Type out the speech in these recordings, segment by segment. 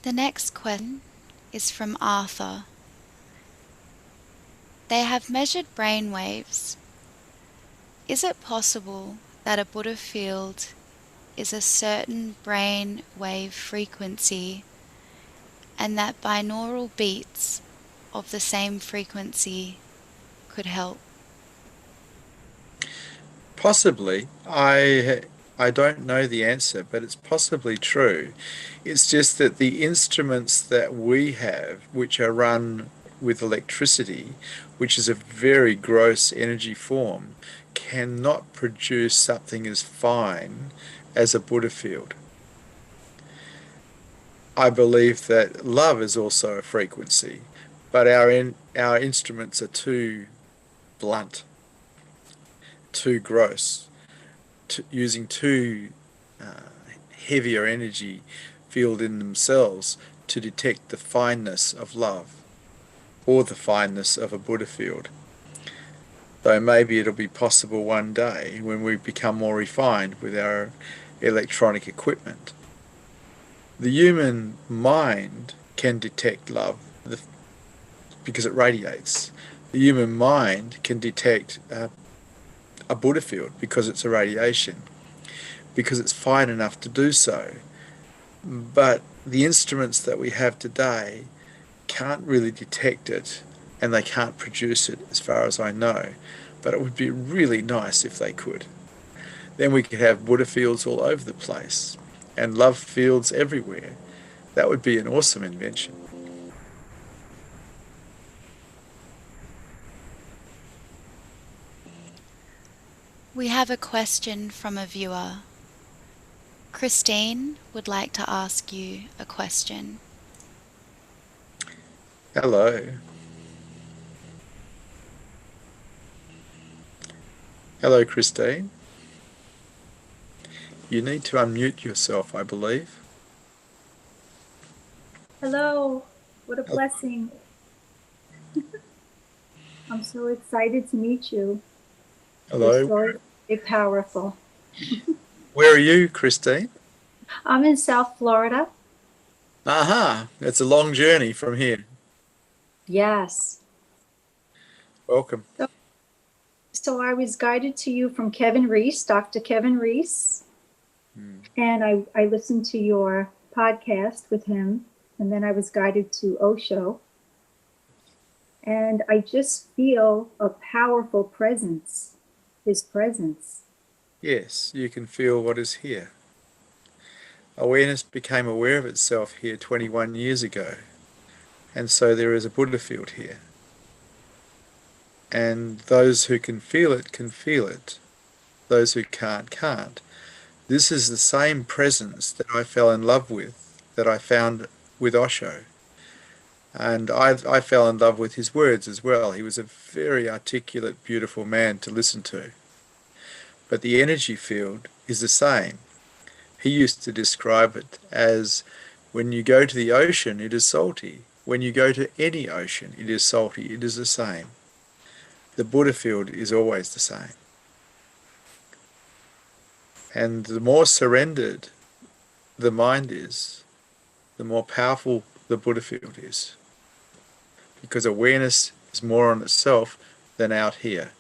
The next question is from Arthur. They have measured brain waves. Is it possible that a Buddha field is a certain brain wave frequency and that binaural beats of the same frequency could help? Possibly. I don't know the answer, but it's possibly true. It's just that the instruments that we have, which are run with electricity, which is a very gross energy form, cannot produce something as fine as a Buddha field. I believe that love is also a frequency, but our instruments are too blunt, too gross, using too uh, heavier energy field in themselves to detect the fineness of love or the fineness of a Buddha field. Though maybe it'll be possible one day when we become more refined with our electronic equipment. The human mind can detect love because it radiates. The human mind can detect a Buddha field because it's a radiation, because it's fine enough to do so. But the instruments that we have today can't really detect it and they can't produce it as far as I know. But it would be really nice if they could. Then we could have Buddha fields all over the place and love fields everywhere. That would be an awesome invention. We have a question from a viewer. Christine would like to ask you a question. Hello. Hello, Christine. You need to unmute yourself, I believe. Hello, what a blessing. I'm so excited to meet you. Hello. Your story is very powerful. Where are you, Christine? I'm in South Florida. Aha, it's a long journey from here. Yes. Welcome. So I was guided to you from Kevin Reese, Dr. Kevin Reese. And I listened to your podcast with him. And then I was guided to Osho. And I just feel a powerful presence, his presence. Yes, you can feel what is here. Awareness became aware of itself here 21 years ago. And so there is a Buddha field here. And those who can feel it can feel it. Those who can't, can't. This is the same presence that I fell in love with, that I found with Osho. And I fell in love with his words as well. He was a very articulate, beautiful man to listen to. But the energy field is the same. He used to describe it as when you go to the ocean, it is salty. When you go to any ocean, it is salty. It is the same. The Buddha field is always the same. And the more surrendered the mind is, the more powerful the Buddha field is. Because awareness is more on itself than out here.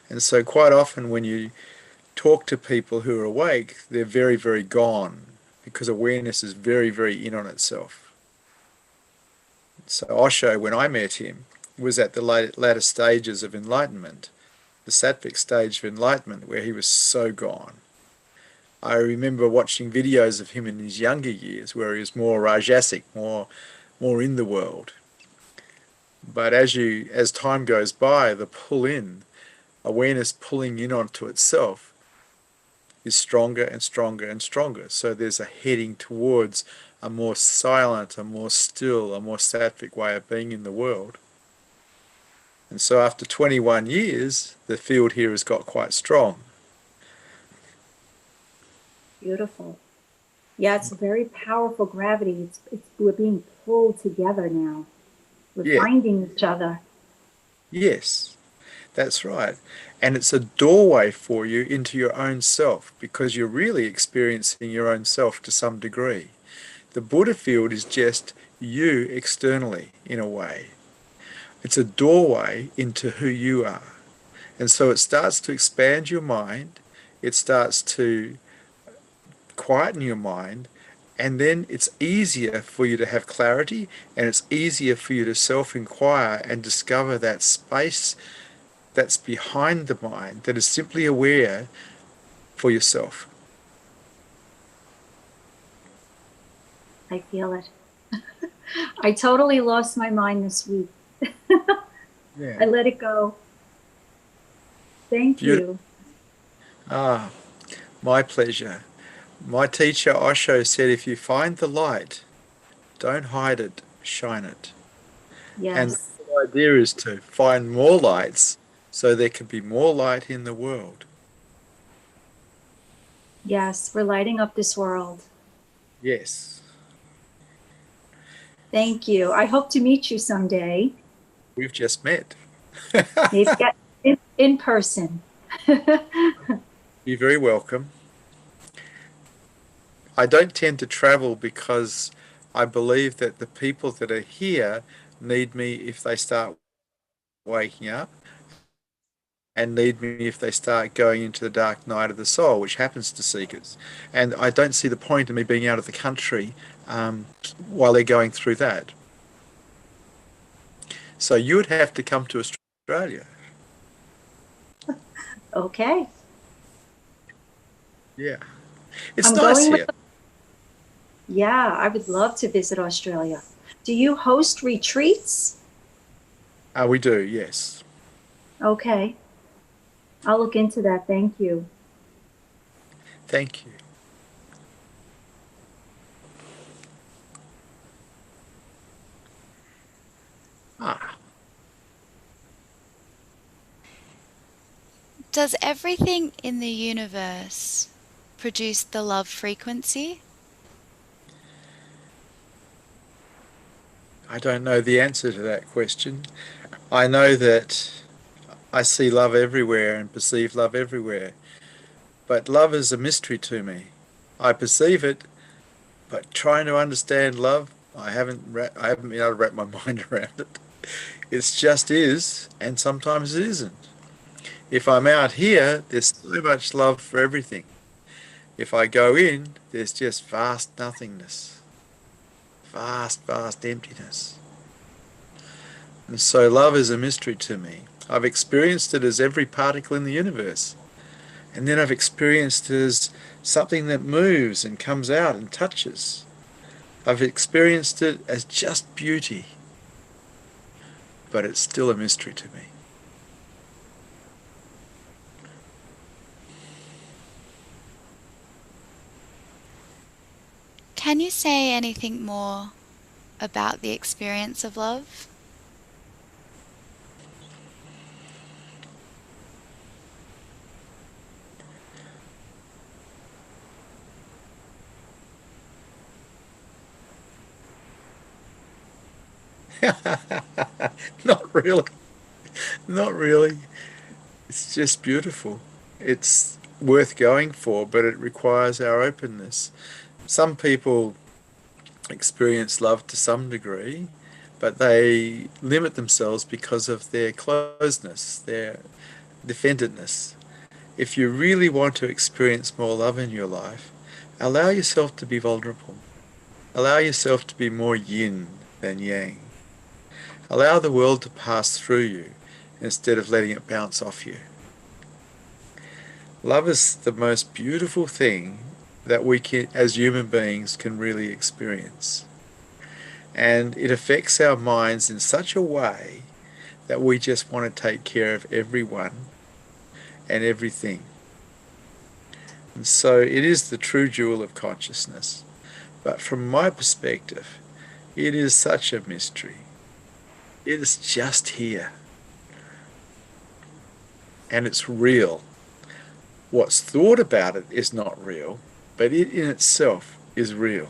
And so quite often when you talk to people who are awake, they're very, very gone because awareness is very, very in on itself. So Osho, when I met him, was at the latter stages of enlightenment, the sattvic stage of enlightenment, where he was so gone. I remember watching videos of him in his younger years where he was more rajasic, more in the world. But as time goes by, the pull in, awareness pulling in onto itself, is stronger and stronger and stronger. So there's a heading towards a more silent, a more still, a more sattvic way of being in the world. And so after 21 years, the field here has got quite strong. Beautiful. Yeah, it's a very powerful gravity. We're being pulled together now. We're finding each other. Yes, that's right. And it's a doorway for you into your own self because you're really experiencing your own self to some degree. The Buddha field is just you externally, in a way. It's a doorway into who you are. And so it starts to expand your mind. It starts to quieten your mind. And then it's easier for you to have clarity, and it's easier for you to self-inquire and discover that space that's behind the mind that is simply aware for yourself. I feel it. I totally lost my mind this week. Yeah. I let it go. Thank you. Ah, my pleasure. My teacher Osho said, if you find the light, don't hide it, shine it. And Yes. the idea is to find more lights so there can be more light in the world. Yes, we're lighting up this world. Yes. Thank you. I hope to meet you someday. We've just met. Maybe in person. You're very welcome. I don't tend to travel because I believe that the people that are here need me if they start waking up, and need me if they start going into the dark night of the soul, which happens to seekers. And I don't see the point of me being out of the country while they're going through that. So you would have to come to Australia. Okay. Yeah. It's I'm nice going here. Yeah, I would love to visit Australia. Do you host retreats? We do, yes. Okay. I'll look into that. Thank you. Thank you. Ah, Does everything in the universe produce the love frequency? I don't know the answer to that question. I know that I see love everywhere and perceive love everywhere. But love is a mystery to me. I perceive it, but trying to understand love, I haven't been able to wrap my mind around it. It just is, and sometimes it isn't. If I'm out here, there's so much love for everything. If I go in, there's just vast nothingness, vast emptiness. And so love is a mystery to me. I've experienced it as every particle in the universe. And then I've experienced it as something that moves and comes out and touches. I've experienced it as just beauty. But it's still a mystery to me. Can you say anything more about the experience of love? Not really. Not really. It's just beautiful. It's worth going for, but it requires our openness. Some people experience love to some degree, but they limit themselves because of their closeness, their defendedness. If you really want to experience more love in your life, allow yourself to be vulnerable. Allow yourself to be more yin than yang. Allow the world to pass through you instead of letting it bounce off you. Love is the most beautiful thing that we can, as human beings, can really experience. And it affects our minds in such a way that we just want to take care of everyone and everything. And so it is the true jewel of consciousness. But from my perspective, it is such a mystery. It is just here. And it's real. What's thought about it is not real, but it in itself is real.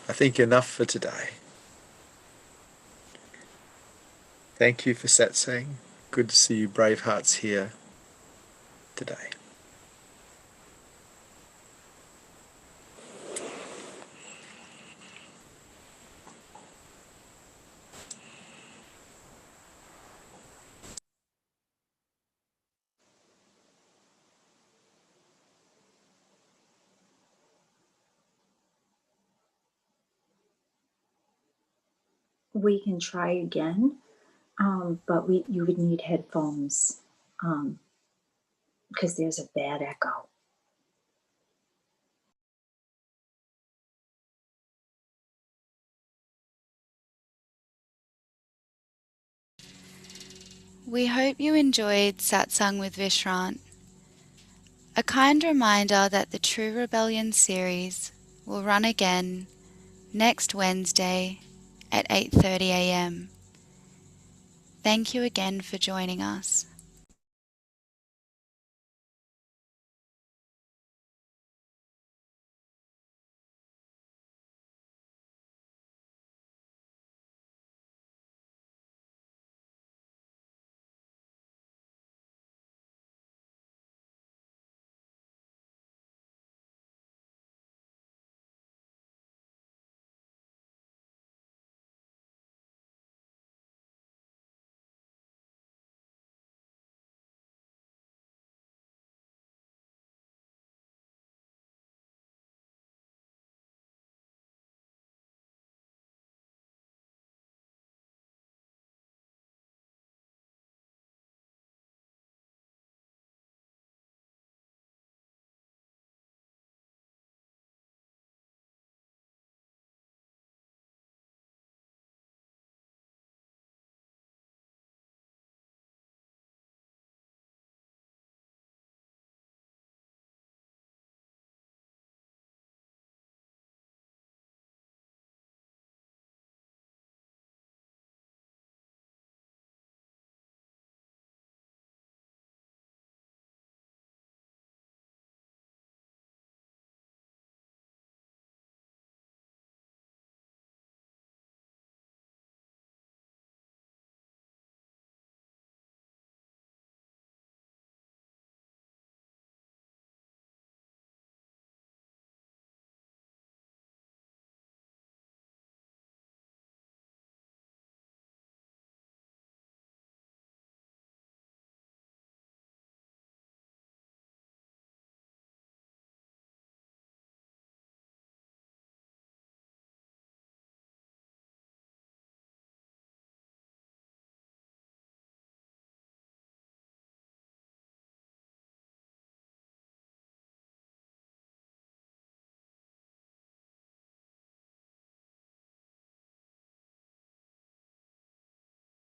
I think enough for today. Thank you for satsang. Good to see you brave hearts here. today. We can try again, but you would need headphones because there's a bad echo. We hope you enjoyed Satsang with Vishrant. A kind reminder that the True Rebellion series will run again next Wednesday at 8:30 a.m. Thank you again for joining us.